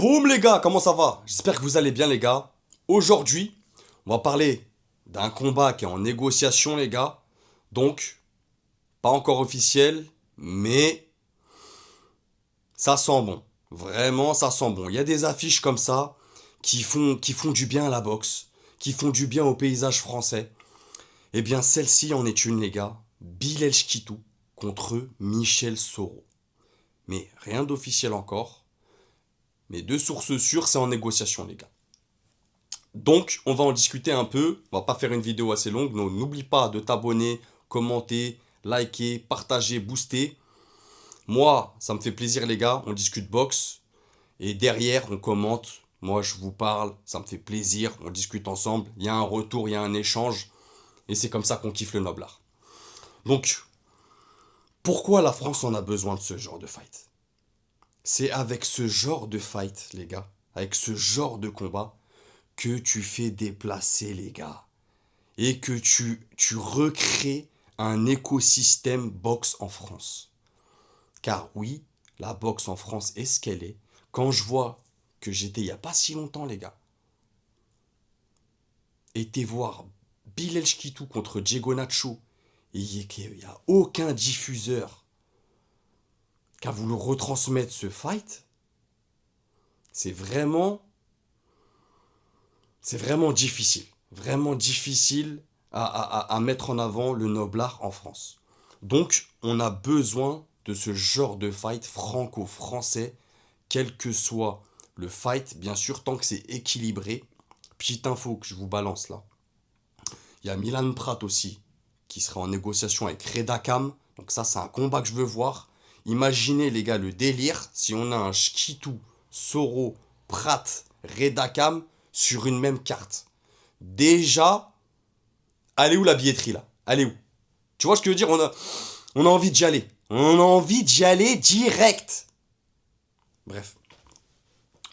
Boum les gars, comment ça va? J'espère que vous allez bien les gars. Aujourd'hui, on va parler d'un combat qui est en négociation les gars. Donc, pas encore officiel, mais ça sent bon. Vraiment, ça sent bon. Il y a des affiches comme ça qui font du bien à la boxe, qui font du bien au paysage français. Eh bien, celle-ci en est une les gars. Bilal Shkitou contre Michel Soro. Mais rien d'officiel encore. Mais de sources sûres, c'est en négociation les gars. Donc, on va en discuter un peu. On va pas faire une vidéo assez longue. Donc, n'oublie pas de t'abonner, commenter, liker, partager, booster. Moi, ça me fait plaisir, les gars. On discute boxe. Et derrière, on commente. Moi, je vous parle. Ça me fait plaisir. On discute ensemble. Il y a un retour, il y a un échange. Et c'est comme ça qu'on kiffe le noble art. Donc, pourquoi la France en a besoin de ce genre de fight? C'est avec ce genre de fight, les gars, avec ce genre de combat, que tu fais déplacer les gars et que tu recrées un écosystème boxe en France. Car oui, la boxe en France est ce qu'elle est. Quand je vois que j'étais il n'y a pas si longtemps les gars, été voir Bilal Shkitou contre Diego Nacho, et il n'y a aucun diffuseur qui a voulu retransmettre ce fight, c'est vraiment c'est vraiment difficile à mettre en avant le noblard en France. Donc, on a besoin de ce genre de fight franco-français, quel que soit le fight, bien sûr, tant que c'est équilibré. Petite info que je vous balance là. Il y a Milan Prat aussi, qui sera en négociation avec Reda Kham. Donc ça, c'est un combat que je veux voir. Imaginez, les gars, le délire si on a un Shkitou, Soro, Prat, Reda Kham sur une même carte. Déjà, allez où la billetterie là? Allez où? Tu vois ce que je veux dire? On a envie d'y aller. On a envie d'y aller direct. Bref.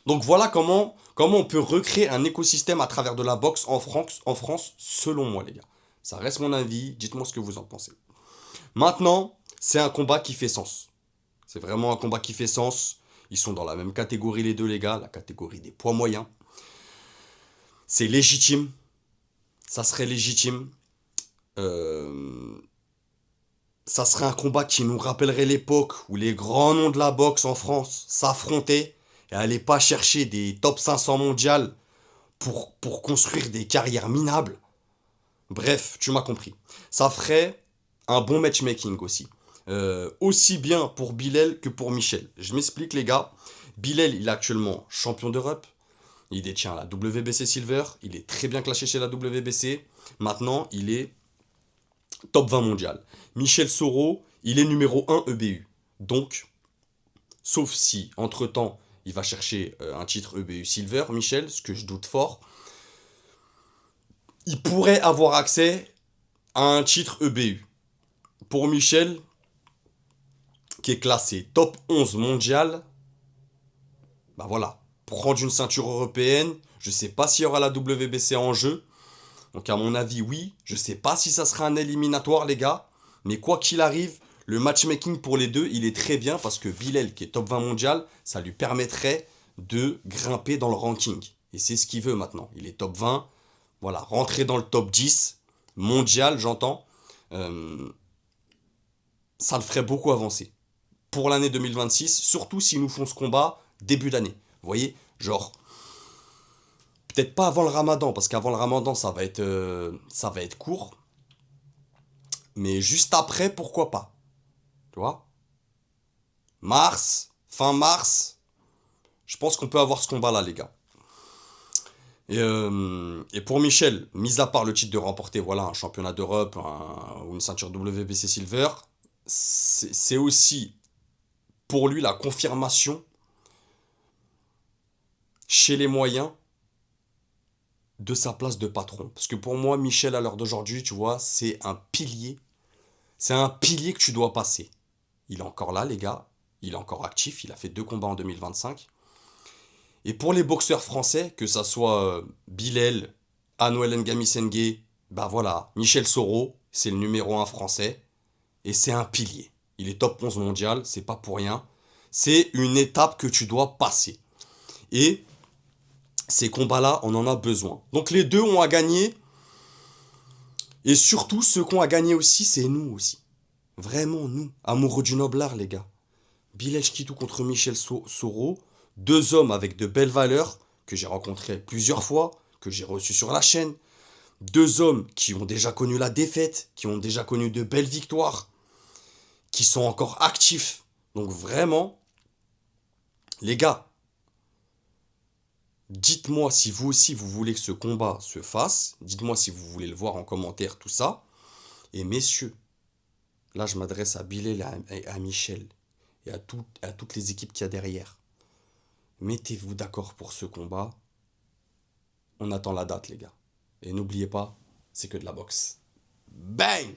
Donc voilà comment on peut recréer un écosystème à travers de la boxe en France, selon moi, les gars. Ça reste mon avis. Dites-moi ce que vous en pensez. Maintenant, c'est un combat qui fait sens. C'est vraiment un combat qui fait sens. Ils sont dans la même catégorie, les deux, les gars. La catégorie des poids moyens. C'est légitime. Ça serait légitime. Euh, Ça serait un combat qui nous rappellerait l'époque où les grands noms de la boxe en France s'affrontaient et allaient pas chercher des top 500 mondiales pour construire des carrières minables. Bref, tu m'as compris. Ça ferait un bon matchmaking aussi. Aussi bien pour Bilal que pour Michel. Je m'explique les gars. Bilal, il est actuellement champion d'Europe. Il détient la WBC Silver. Il est très bien classé chez la WBC. Maintenant, il est top 20 mondial. Michel Soro, il est numéro 1 EBU. Donc, sauf si, entre-temps, il va chercher un titre EBU Silver, Michel, ce que je doute fort, il pourrait avoir accès à un titre EBU. Pour Michel, qui est classé top 11 mondial, bah voilà, pour prendre une ceinture européenne, je sais pas s'il y aura la WBC en jeu. Donc à mon avis, oui. Je sais pas si ça sera un éliminatoire, les gars. Mais quoi qu'il arrive, le matchmaking pour les deux, il est très bien parce que Bilal, qui est top 20 mondial, ça lui permettrait de grimper dans le ranking. Et c'est ce qu'il veut maintenant. Il est top 20. Voilà, rentrer dans le top 10 mondial, j'entends. Euh, Ça le ferait beaucoup avancer. Pour l'année 2026, surtout s'ils nous font ce combat début d'année. Vous voyez, genre, peut-être pas avant le ramadan, parce qu'avant le ramadan, ça va être court. Mais juste après, pourquoi pas? Tu vois? Mars, fin mars, je pense qu'on peut avoir ce combat-là, les gars. Et pour Michel, mis à part le titre de remporter voilà, un championnat d'Europe ou une ceinture WBC Silver, c'est aussi pour lui la confirmation chez les moyens de sa place de patron. Parce que pour moi, Michel, à l'heure d'aujourd'hui, tu vois, c'est un pilier. C'est un pilier que tu dois passer. Il est encore là, les gars. Il est encore actif. Il a fait 2 combats en 2025. Et pour les boxeurs français, que ça soit Bilal, Anouel Ngami Sengue, bah voilà, Michel Soro, c'est le numéro 1 français. Et c'est un pilier. Il est top 11 mondial, c'est pas pour rien. C'est une étape que tu dois passer. Et ces combats-là, on en a besoin. Donc les deux ont à gagner. Et surtout, ceux qu'on a gagné aussi, c'est nous aussi. Vraiment, nous. Amoureux du noble art, les gars. Bilal Chkitou contre Michel Soro. Deux hommes avec de belles valeurs que j'ai rencontrés plusieurs fois, que j'ai reçus sur la chaîne. Deux hommes qui ont déjà connu la défaite, qui ont déjà connu de belles victoires, qui sont encore actifs. Donc vraiment, les gars, dites-moi si vous aussi vous voulez que ce combat se fasse. Dites-moi si vous voulez le voir en commentaire, tout ça. Et messieurs, là je m'adresse à Bilal et à Michel et à toutes les équipes qu'il y a derrière. Mettez-vous d'accord pour ce combat. On attend la date, les gars. Et n'oubliez pas, c'est que de la boxe. Bang!